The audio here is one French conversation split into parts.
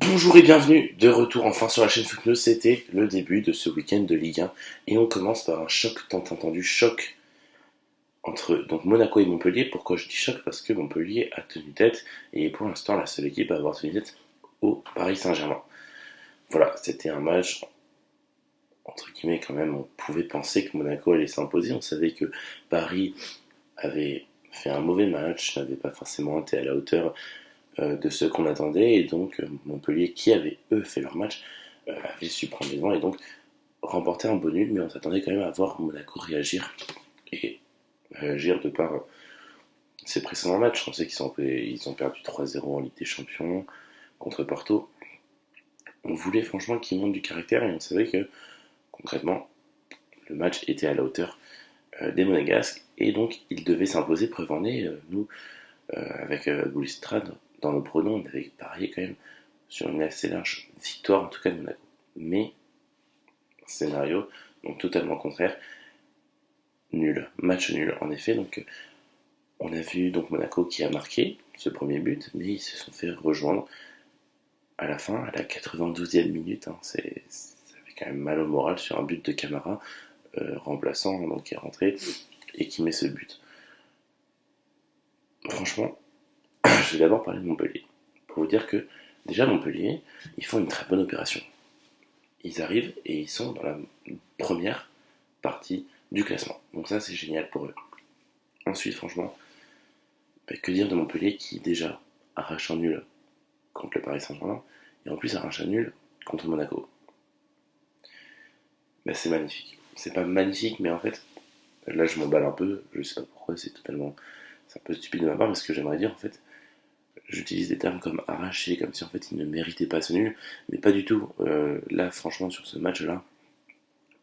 Bonjour et bienvenue de retour enfin sur la chaîne Foot News. C'était le début de ce week-end de Ligue 1 et on commence par un choc tant attendu, choc entre donc Monaco et Montpellier. Pourquoi je dis choc? Parce que Montpellier a tenu tête et est pour l'instant la seule équipe à avoir tenu tête au Paris Saint-Germain. Voilà, c'était un match entre guillemets quand même. On pouvait penser que Monaco allait s'imposer. On savait que Paris avait fait un mauvais match, n'avait pas forcément été à la hauteur de ce qu'on attendait, et donc Montpellier, qui avait eux fait leur match, avait su prendre les devants et donc remporter un bon nul, mais on s'attendait quand même à voir Monaco réagir, et réagir de par ses précédents matchs. On sait ils ont perdu 3-0 en Ligue des Champions contre Porto. On voulait franchement qu'ils montrent du caractère, et on savait que concrètement le match était à la hauteur des Monégasques, et donc ils devaient s'imposer. Preuve en est, nous, avec Goulistrad, dans nos pronoms, on avait parié quand même sur une assez large victoire, en tout cas de Monaco. Mais, scénario, donc totalement contraire, nul, match nul en effet. Donc on a vu donc Monaco qui a marqué ce premier but, mais ils se sont fait rejoindre à la fin, à la 92e minute. Ça fait quand même mal au moral sur un but de Camara, remplaçant, donc qui est rentré et qui met ce but. Franchement, je vais d'abord parler de Montpellier, pour vous dire que déjà Montpellier, ils font une très bonne opération. Ils arrivent et ils sont dans la première partie du classement. Donc ça, c'est génial pour eux. Ensuite, franchement, que dire de Montpellier qui déjà arrache un nul contre le Paris Saint-Germain et en plus arrache un nul contre Monaco. C'est magnifique. C'est pas magnifique, mais en fait, là je m'emballe un peu, je sais pas pourquoi, c'est un peu stupide de ma part, parce que j'aimerais dire en fait, j'utilise des termes comme arraché, comme si en fait ils ne méritaient pas ce nul, mais pas du tout. Là, franchement, sur ce match-là,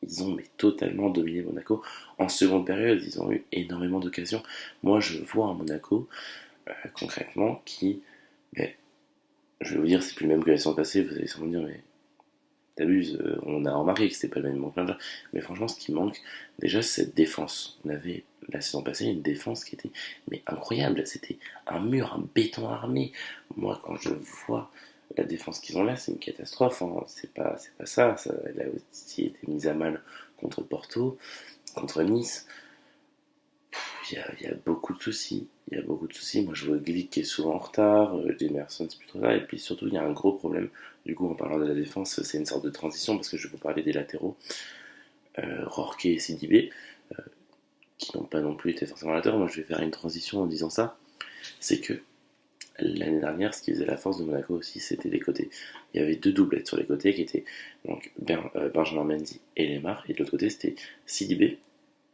ils ont totalement dominé Monaco. En seconde période, ils ont eu énormément d'occasions. Moi, je vois un Monaco, concrètement, qui, mais, je vais vous dire, c'est plus le même que la saison passée. Vous allez sûrement me dire, mais t'abuses, on a remarqué que c'était pas le même manque là. Mais franchement, ce qui manque, déjà, c'est cette défense. On avait, la saison passée, une défense qui était incroyable. C'était un mur, un béton armé. Moi, quand je vois la défense qu'ils ont là, c'est une catastrophe. Hein. C'est pas ça. Elle a aussi été mise à mal contre Porto, contre Nice. Il y a beaucoup de soucis. Il y a beaucoup de soucis. Moi, je vois Glick qui est souvent en retard, Jemerson, c'est plus trop ça. Et puis surtout, il y a un gros problème. Du coup, en parlant de la défense, c'est une sorte de transition parce que je vais vous parler des latéraux, Rorke et Sidibé, qui n'ont pas non plus été forcément latéraux. Moi, je vais faire une transition en disant ça. C'est que l'année dernière, ce qui faisait la force de Monaco aussi, c'était les côtés. Il y avait deux doublettes sur les côtés qui étaient donc Benjamin Mendy et Lemar, et de l'autre côté, c'était Sidibé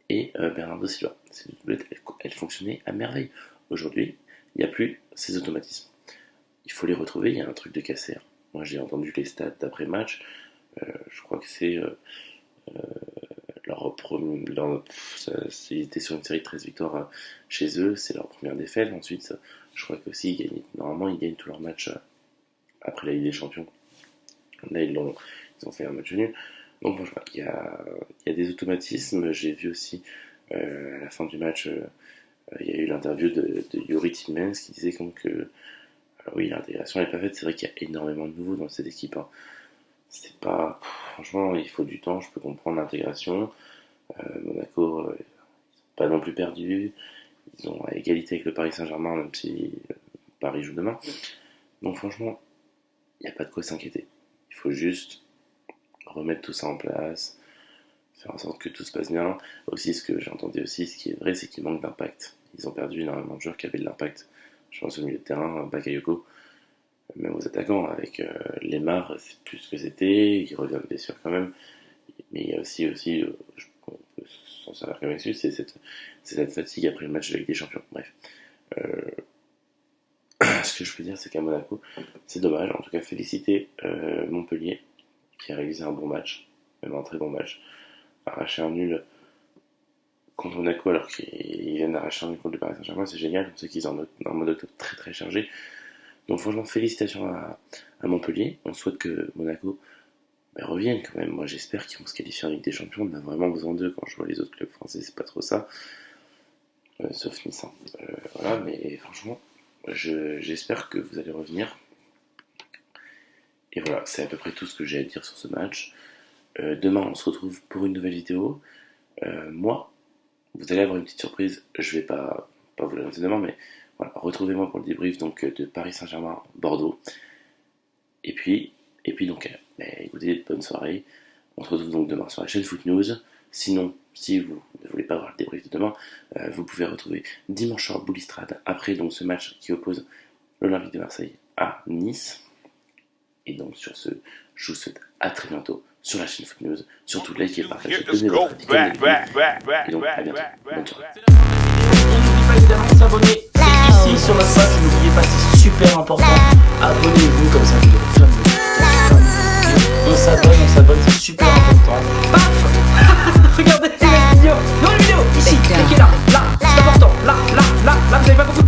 et Bernardo Silva. Ces deux doublettes, elles fonctionnaient à merveille. Aujourd'hui, il n'y a plus ces automatismes. Il faut les retrouver. Il y a un truc de Casser. Moi, j'ai entendu les stats d'après-match. Je crois que c'est ils étaient sur une série de 13 victoires chez eux. C'est leur première défaite. Ensuite, je crois qu'aussi, normalement, ils gagnent tous leurs matchs après la Ligue des Champions. Là, ils ont fait un match nul. Donc, bon, il y a des automatismes. J'ai vu aussi, à la fin du match, il y a eu l'interview de Yuri Tillmans qui disait donc que oui, l'intégration n'est pas faite. C'est vrai qu'il y a énormément de nouveaux dans cette équipe. Hein. C'est pas. Franchement, il faut du temps. Je peux comprendre l'intégration. Monaco, pas non plus perdu. Ils ont à égalité avec le Paris Saint-Germain, même si Paris joue demain. Donc, franchement, il n'y a pas de quoi s'inquiéter. Il faut juste remettre tout ça en place, faire en sorte que tout se passe bien. Aussi, ce que j'ai entendu aussi, ce qui est vrai, c'est qu'il manque d'impact. Ils ont perdu énormément de joueurs qui avaient de l'impact. Je pense au milieu de terrain, Bakayoko, même aux attaquants, avec Lemar, c'est plus ce que c'était, il revient de blessure quand même. Mais il y a aussi on peut s'en servir comme excuse, c'est cette fatigue après le match de la Ligue des Champions. Bref. Euh, Ce que je peux dire, c'est qu'à Monaco, c'est dommage. En tout cas, féliciter Montpellier, qui a réalisé un bon match, même un très bon match. Arracher un nul contre Monaco alors qu'ils viennent d'arracher un nul contre le Paris Saint-Germain, c'est génial. On sait qu'ils ont un mode octobre très très chargé. Donc franchement, félicitations à Montpellier. On souhaite que Monaco revienne quand même. Moi, j'espère qu'ils vont se qualifier en Ligue des Champions. On a vraiment besoin d'eux. Quand je vois les autres clubs français, c'est pas trop ça. Sauf Nice. Hein. Voilà, mais franchement, j'espère que vous allez revenir. Et voilà, c'est à peu près tout ce que j'ai à dire sur ce match. Demain, on se retrouve pour une nouvelle vidéo. Moi, vous allez avoir une petite surprise. Je vais pas vous l'annoncer demain, mais voilà, retrouvez-moi pour le débrief donc, de Paris Saint-Germain-Bordeaux. Et puis donc, écoutez, bonne soirée. On se retrouve donc demain sur la chaîne Foot News. Sinon, si vous ne voulez pas voir le débrief de demain, vous pouvez retrouver dimanche soir Boulistrade après donc ce match qui oppose l'Olympique de Marseille à Nice. Et donc sur ce, je vous souhaite à très bientôt sur la chaîne Foot News. Surtout likez et partagez, donnez votre avis comme d'habitude. Et donc à bientôt. Bonne soirée. N'oubliez pas évidemment de s'abonner. C'est ici sur notre page. N'oubliez pas, c'est super important. Abonnez-vous comme ça. On s'abonne, c'est super important. Paf. Regardez la vidéo. Dans la vidéo, ici, cliquez là, c'est important. Là, vous avez pas compris.